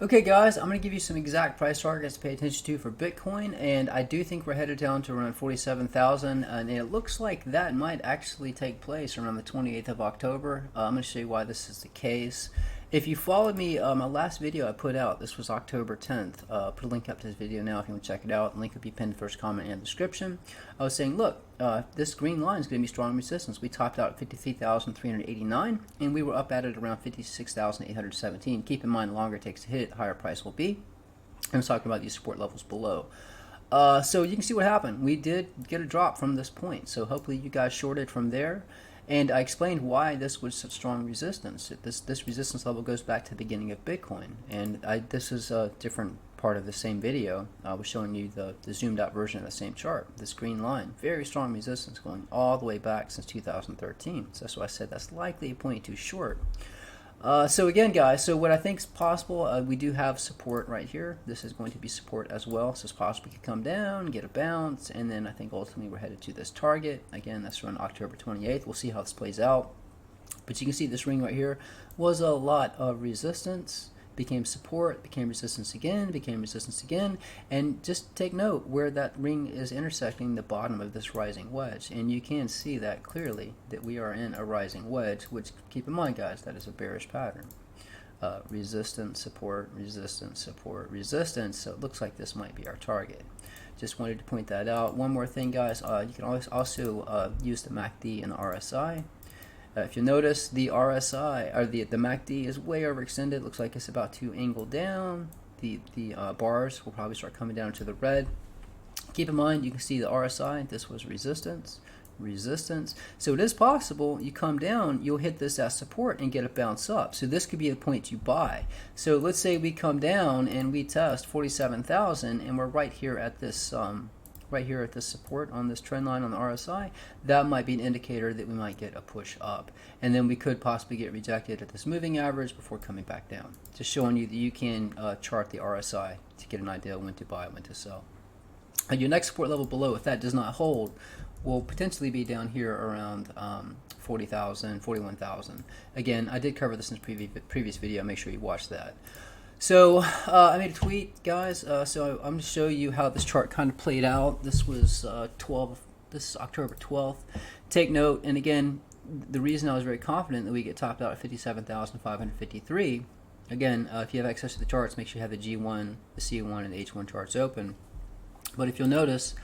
Okay guys, I'm going to give you some exact price targets to pay attention to for Bitcoin, and I do think we're headed down to around 47,000, and it looks like that might actually take place around the 28th of October. I'm going to show you why this is the case. If you followed me, my last video I put out, this was October 10th. Put a link up to this video now if you want to check it out. The link will be pinned in the first comment and description. I was saying, look, this green line is going to be strong resistance. We topped out at 53,389, and we were up at it around 56,817. Keep in mind, the longer it takes to hit it, the higher price will be. I was talking about these support levels below. So you can see what happened. We did get a drop from this point, so hopefully you guys shorted from there. And I explained why this was such strong resistance. This resistance level goes back to the beginning of Bitcoin, and this is a different part of the same video. I was showing you the zoomed out version of the same chart. This green line, very strong resistance going all the way back since 2013. So that's why I said that's likely a point too short. So again, guys, so what I think is possible, we do have support right here. This is going to be support as well, so it's possible we could come down, get a bounce, and then I think ultimately we're headed to this target. Again, that's around October 28th. We'll see how this plays out. But you can see this ring right here was a lot of resistance, became support, became resistance again, and just take note where that ring is intersecting the bottom of this rising wedge, and you can see that clearly that we are in a rising wedge, which, keep in mind guys, that is a bearish pattern. Resistance, support, resistance, support, resistance, so it looks like this might be our target. Just wanted to point that out. One more thing guys, you can always also use the MACD and the RSI. If you notice, the RSI or the MACD is way overextended. Looks like it's about to angle down. The bars will probably start coming down to the red. Keep in mind, you can see the RSI. This was resistance, resistance. So it is possible you come down, you'll hit this as support and get a bounce up. So this could be a point you buy. So let's say we come down and we test 47,000, and we're right here at this. Right here at this support on this trend line on the RSI, that might be an indicator that we might get a push up, and then we could possibly get rejected at this moving average before coming back down. Just showing you that you can chart the RSI to get an idea when to buy, when to sell. Your next support level below, if that does not hold, will potentially be down here around 40,000, 41,000. Again, I did cover this in the previous video. Make sure you watch that. So I made a tweet, guys. So I'm going to show you how this chart kind of played out. This was This is October 12th. Take note, and again, the reason I was very confident that we get topped out at 57,553. Again, if you have access to the charts, make sure you have the G1, the C1, and the H1 charts open. But if you'll notice,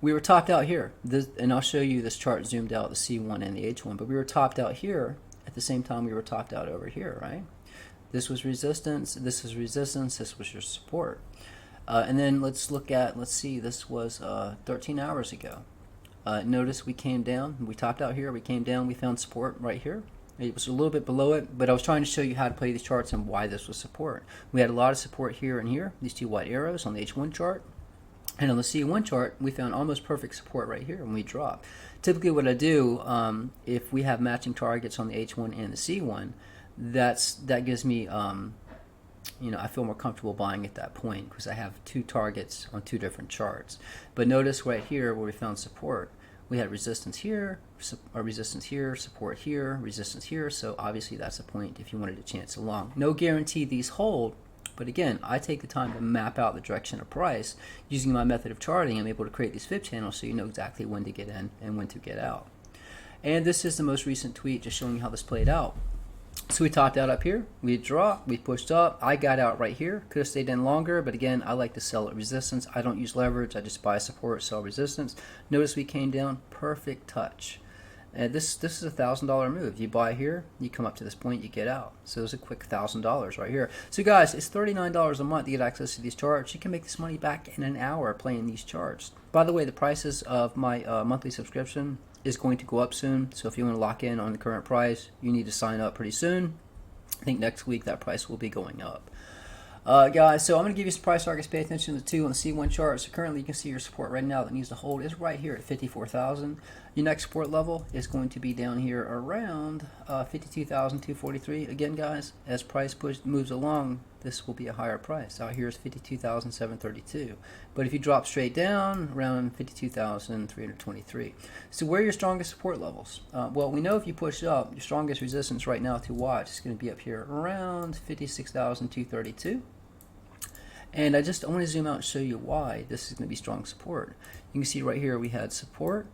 we were topped out here, and I'll show you this chart zoomed out, the C1 and the H1. But we were topped out here at the same time we were topped out over here, right? This was resistance, this is resistance, this was your support. And then let's see, this was 13 hours ago. Notice we came down, we topped out here, we came down, we found support right here. It was a little bit below it, but I was trying to show you how to play these charts and why this was support. We had a lot of support here and here, these two white arrows on the H1 chart. And on the C1 chart, we found almost perfect support right here, and we dropped. Typically what I do, if we have matching targets on the H1 and the C1, that gives me, I feel more comfortable buying at that point because I have two targets on two different charts. But notice right here where we found support, we had resistance here, resistance here, support here, resistance here. So obviously that's a point if you wanted to chance along. No guarantee these hold, but again, I take the time to map out the direction of price using my method of charting. I'm able to create these fib channels so you know exactly when to get in and when to get out. And this is the most recent tweet just showing you how this played out. So we topped out up here, we dropped, we pushed up, I got out right here, could have stayed in longer, but again, I like to sell at resistance. I don't use leverage, I just buy support, sell resistance. Notice we came down, perfect touch. And this is a $1,000 move. You buy here, you come up to this point, you get out. So it's a quick $1,000 right here. So guys, it's $39 a month to get access to these charts. You can make this money back in an hour playing these charts. By the way, the prices of my monthly subscription is going to go up soon, so if you want to lock in on the current price, you need to sign up pretty soon. I think next week that price will be going up. Guys, so I'm going to give you some price targets. Pay attention to the two on the C1 chart. So currently you can see your support right now that needs to hold is right here at 54,000. Your next support level is going to be down here around 52,243. Again, guys, as price moves along, this will be a higher price. Out here is 52,732. But if you drop straight down, around 52,323. So where are your strongest support levels? Well, we know if you push up, your strongest resistance right now to watch is going to be up here around 56,232. And I want to zoom out and show you why this is going to be strong support. You can see right here we had support,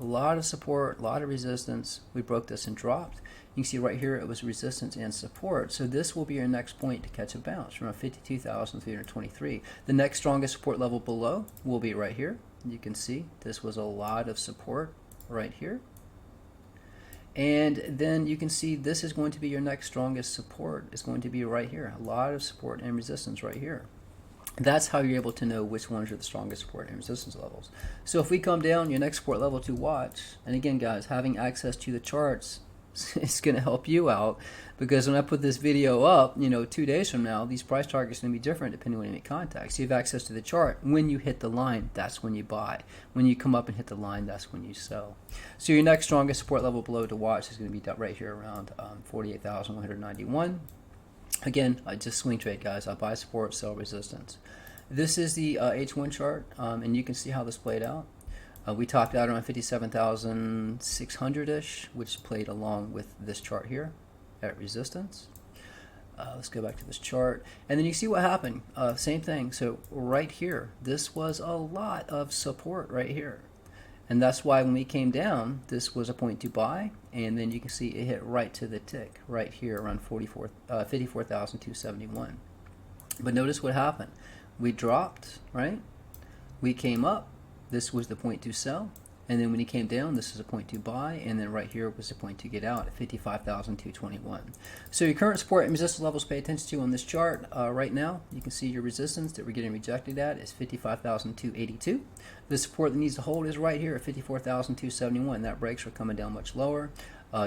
a lot of support, a lot of resistance. We broke this and dropped. You can see right here it was resistance and support. So this will be your next point to catch a bounce around 52,323. The next strongest support level below will be right here. You can see this was a lot of support right here. And then you can see this is going to be your next strongest support. It's going to be right here. A lot of support and resistance right here. That's how you're able to know which ones are the strongest support and resistance levels. So if we come down, your next support level to watch, and again guys, having access to the charts is going to help you out, because when I put this video up, 2 days from now, these price targets are going to be different depending on when you make contact. So you have access to the chart. When you hit the line, that's when you buy. When you come up and hit the line, that's when you sell. So your next strongest support level below to watch is going to be right here around 48,191. Again, I just swing trade, guys. I buy support, sell resistance. This is the H1 chart, and you can see how this played out. We topped out around 57,600-ish, which played along with this chart here at resistance. Let's go back to this chart. And then you see what happened. Same thing. So right here, this was a lot of support right here. And that's why when we came down, this was a point to buy. And then you can see it hit right to the tick right here around 54,271. But notice what happened. We dropped, right? We came up. This was the point to sell. And then when he came down, this is a point to buy, and then right here was the point to get out at 55,221. So your current support and resistance levels pay attention to on this chart right now. You can see your resistance that we're getting rejected at is 55,282. The support that needs to hold is right here at 54,271. That breaks, we're coming down much lower.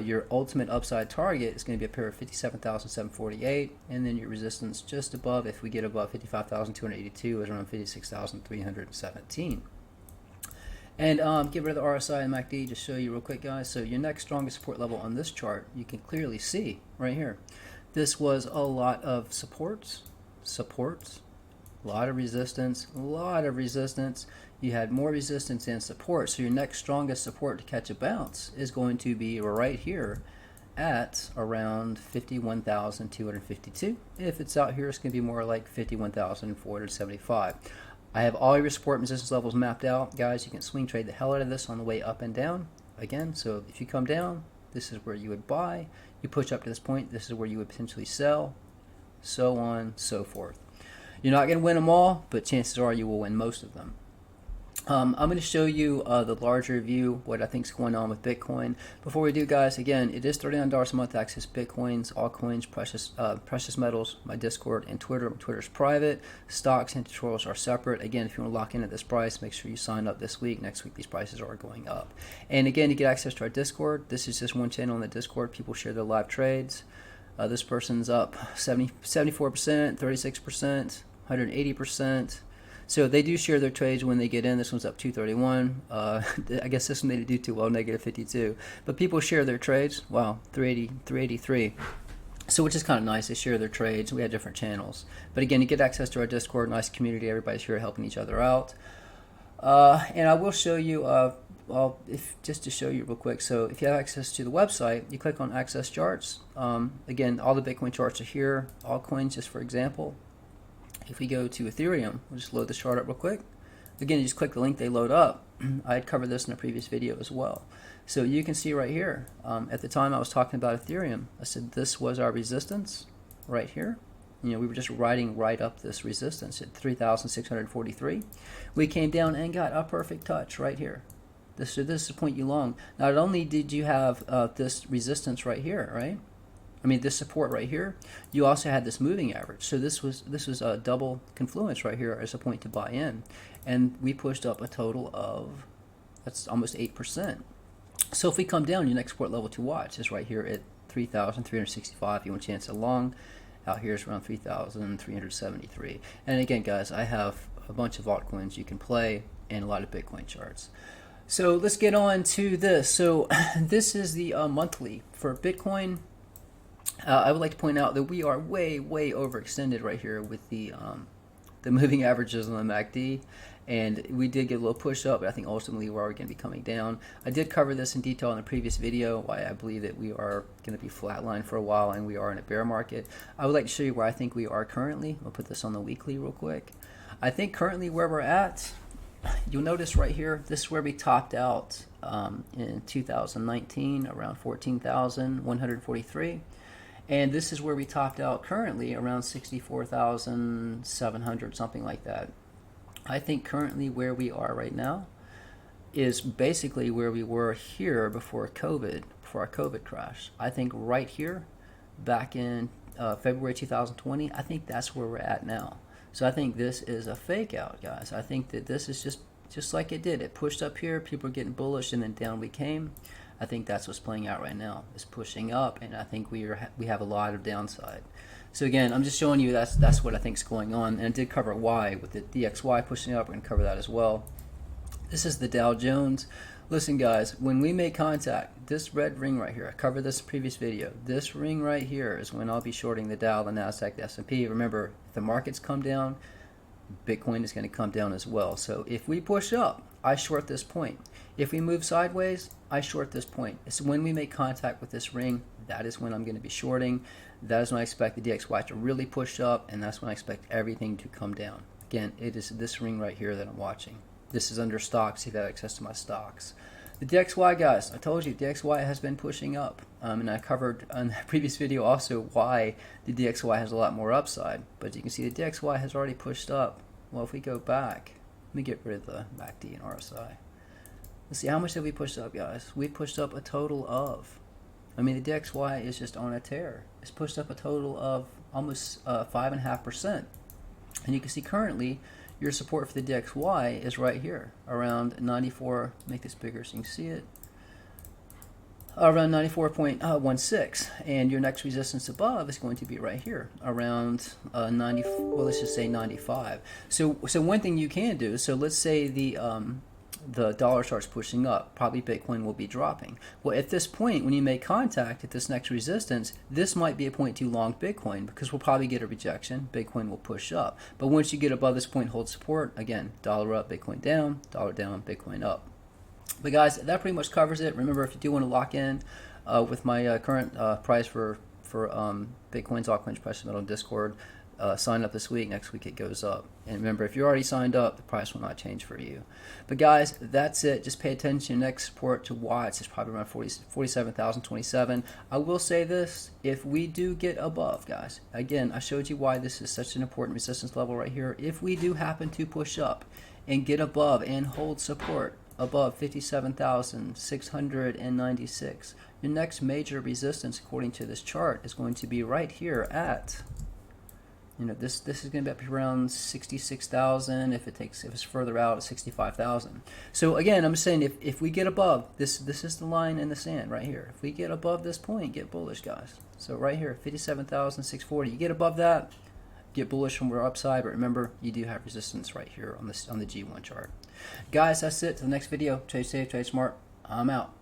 Your ultimate upside target is going to be a pair of 57,748, and then your resistance just above, if we get above 55,282, is around 56,317. And get rid of the RSI and MACD, just show you real quick, guys. So your next strongest support level on this chart, you can clearly see right here. This was a lot of supports, a lot of resistance, You had more resistance and support. So your next strongest support to catch a bounce is going to be right here at around 51,252. If it's out here, it's going to be more like 51,475. I have all your support and resistance levels mapped out. Guys, you can swing trade the hell out of this on the way up and down. Again, so if you come down, this is where you would buy. You push up to this point, this is where you would potentially sell, so on, so forth. You're not going to win them all, but chances are you will win most of them. I'm going to show you the larger view, what I think is going on with Bitcoin. Before we do, guys, again, it is $39 a month to access Bitcoins, altcoins, precious metals, my Discord, and Twitter. Twitter's private. Stocks and tutorials are separate. Again, if you want to lock in at this price, make sure you sign up this week. Next week, these prices are going up. And again, to get access to our Discord, this is just one channel on the Discord. People share their live trades. This person's up 74%, 36%, 180%. So they do share their trades when they get in. This one's up 231. I guess this one they didn't do too well, negative 52. But people share their trades. Wow, 380, 383. So which is kind of nice. They share their trades. We have different channels. But again, you get access to our Discord, nice community. Everybody's here helping each other out. And I will show you, just to show you real quick. So if you have access to the website, you click on Access Charts. Again, all the Bitcoin charts are here. Altcoins, just for example. If we go to Ethereum, we'll just load this chart up real quick. Again, you just click the link, they load up. I had covered this in a previous video as well. So you can see right here, at the time I was talking about Ethereum, I said this was our resistance right here. We were just riding right up this resistance at 3,643. We came down and got a perfect touch right here. This is the point you long. Not only did you have this resistance right here, right? This support right here, you also had this moving average. So this was a double confluence right here as a point to buy in. And we pushed up a total of, that's almost 8%. So if we come down, your next support level to watch is right here at 3,365. You want a chance at long. Out here is around 3,373. And again, guys, I have a bunch of altcoins you can play and a lot of Bitcoin charts. So let's get on to this. So this is the monthly for Bitcoin. I would like to point out that we are way overextended right here with the the moving averages on the MACD. And we did get a little push up, but I think ultimately we're going to be coming down. I did cover this in detail in the previous video, why I believe that we are going to be flatline for a while and we are in a bear market. I would like to show you where I think we are currently. I'll put this on the weekly real quick. I think currently where we're at, you'll notice right here, this is where we topped out in 2019, around 14,143. And this is where we topped out currently, around 64,700, something like that. I think currently where we are right now is basically where we were here before COVID, before our COVID crash. I think right here, back in February 2020, I think that's where we're at now. So I think this is a fake out, guys. I think that this is just like it did. It pushed up here, people are getting bullish, and then down we came. I think that's what's playing out right now. It's pushing up, and I think we have a lot of downside. So again, I'm just showing you that's what I think is going on. And I did cover Y with the DXY pushing up. We're going to cover that as well. This is the Dow Jones. Listen, guys, when we make contact, this red ring right here, I covered this in the previous video. This ring right here is when I'll be shorting the Dow, the NASDAQ, the S&P. Remember, if the markets come down, Bitcoin is going to come down as well. So if we push up, I short this point. If we move sideways, I short this point. It's when we make contact with this ring, that is when I'm going to be shorting. That is when I expect the DXY to really push up, and that's when I expect everything to come down. Again, it is this ring right here that I'm watching. This is under stocks, if I have access to my stocks. The DXY, guys, I told you, DXY has been pushing up. And I covered on the previous video also why the DXY has a lot more upside. But you can see the DXY has already pushed up. Well, if we go back, let me get rid of the MACD and RSI. Let's see, how much did we push up, guys? We pushed up a total of, the DXY is just on a tear. It's pushed up a total of almost 5.5%. And you can see currently, your support for the DXY is right here, around 94, make this bigger so you can see it, around 94.16. And your next resistance above is going to be right here, around 90, well, let's just say 95. So one thing you can do, so let's say the dollar starts pushing up, probably Bitcoin will be dropping. Well, at this point, when you make contact at this next resistance, this might be a point too long Bitcoin because we'll probably get a rejection. Bitcoin will push up. But once you get above this point, hold support. Again, dollar up, Bitcoin down, dollar down, Bitcoin up. But guys, that pretty much covers it. Remember, if you do want to lock in with my current price for Bitcoin's altcoins, precious metal, Discord, sign up this week. Next week it goes up. And remember, if you're already signed up, the price will not change for you. But guys, that's it. Just pay attention. Next support to watch is probably around 47,027. I will say this: if we do get above, guys, again, I showed you why this is such an important resistance level right here. If we do happen to push up and get above and hold support above 57,696, your next major resistance, according to this chart, is going to be right here at, this is going to be up around 66,000. If it's further out, 65,000. So again, I'm saying if we get above this is the line in the sand right here. If we get above this point, get bullish, guys. So right here, 57,640. You get above that, get bullish from our upside. But remember, you do have resistance right here on the G1 chart. Guys, that's it. To the next video. Trade safe, trade smart. I'm out.